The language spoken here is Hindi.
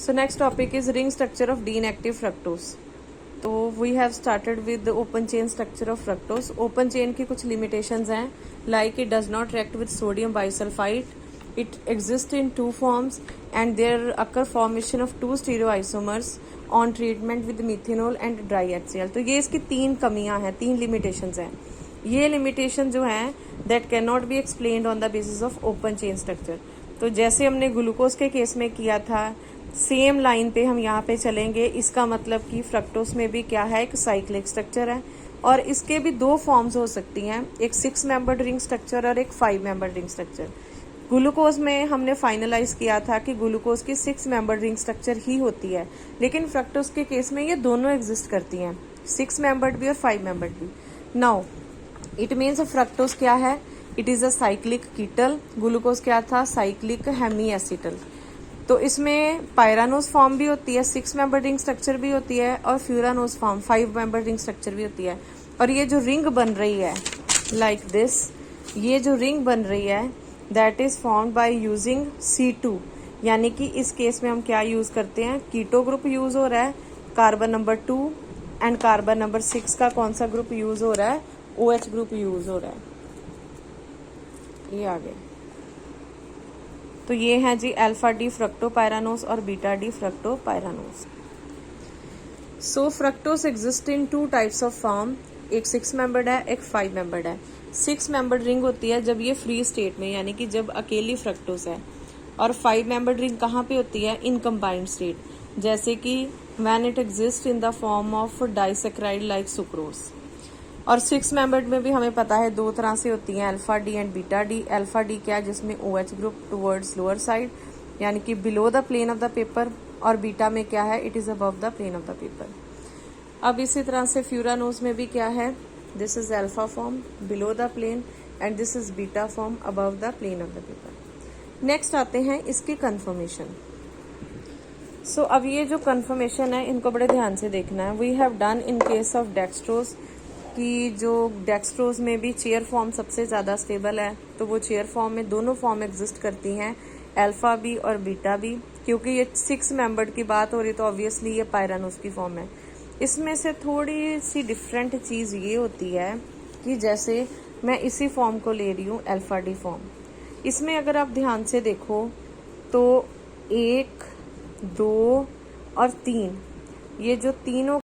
So next topic is ring structure of D-inactive fructose. तो we have started with the open chain structure of fructose. Open chain की कुछ limitations हैं, like it does not react with sodium bisulfite. It exists in two forms and there occur formation of two stereoisomers on treatment with methanol and dry HCl. तो ये इसकी तीन कमियां हैं, तीन limitations हैं. ये limitation जो हैं that cannot be explained on the basis of open chain structure. तो जैसे हमने ग्लूकोज के केस में किया था, सेम लाइन पे हम यहाँ पे चलेंगे. इसका मतलब कि फ्रक्टोज में भी क्या है, एक साइक्लिक स्ट्रक्चर है और इसके भी दो फॉर्म्स हो सकती हैं, एक 6 मेंबर्ड रिंग स्ट्रक्चर और एक 5 मेंबर्ड रिंग स्ट्रक्चर. ग्लूकोज में हमने फाइनलाइज किया था कि ग्लूकोज की 6 मेंबर्ड रिंग स्ट्रक्चर ही होती है, लेकिन फ्रक्टोज के केस में ये दोनों एग्जिस्ट करती हैं, 6 मेंबर्ड भी और 5 मेंबर्ड भी. नाउ इट मीन्स फ्रक्टोज क्या है, it is a cyclic कीटल. Glucose क्या था, साइक्लिक हेमी एसिटल. तो इसमें पायरानोज फॉर्म भी होती है, 6 मेंबर रिंग स्ट्रक्चर भी होती है और furanose form 5 member ring structure भी होती है. और ये जो रिंग बन रही है लाइक दिस, ये जो रिंग बन रही है that is formed by using C2. यानी कि इस केस में हम क्या यूज करते हैं, कीटो ग्रुप यूज हो रहा है, carbon number 2 and carbon number 6 का कौन सा ग्रुप यूज हो रहा है, OH ग्रुप यूज हो रहा है. ये आगे तो ये है जी अल्फा डी फ्रक्टोपायरानोज और beta D fructopyranose. So fructose exist in two types of form, एक 6 मेंबर्ड है, एक 5 मेंबर्ड है. 6 मेंबर्ड रिंग होती है जब ये फ्री स्टेट में, यानी कि जब अकेली फ्रक्टोज है. और 5 मेंबर्ड रिंग कहाँ पे होती है, इन कंबाइंड स्टेट, जैसे कि when it exist in the form of disaccharide like sucrose. और 6 मेंबर्ड में भी हमें पता है दो तरह से होती हैं, alpha D and beta D. Alpha D क्या है, जिसमें OH group towards lower side, यानी कि below the plane of the paper. और बीटा में क्या है, it is above the plane of the paper. अब इसी तरह से फ्यूरानोज में भी क्या है, this is alpha form below the plane and this is beta form above the plane of the paper. Next आते हैं इसकी कन्फर्मेशन. सो अब ये जो कन्फर्मेशन है इनको बड़े ध्यान से देखना है. We have done in case of dextrose कि जो डेक्सट्रोज में भी चेयर फॉर्म सबसे ज़्यादा स्टेबल है, तो वो चेयर फॉर्म में दोनों फॉर्म एग्जिस्ट करती हैं, अल्फा बी और बीटा बी. क्योंकि ये 6 मेंबर्ड की बात हो रही तो ऑब्वियसली ये पायरानोज की फॉर्म है. इसमें से थोड़ी सी डिफरेंट चीज़ ये होती है कि जैसे मैं इसी फॉर्म को ले रही हूँ अल्फा डी फॉर्म, इसमें अगर आप ध्यान से देखो तो 1, 2 और 3, ये जो तीनों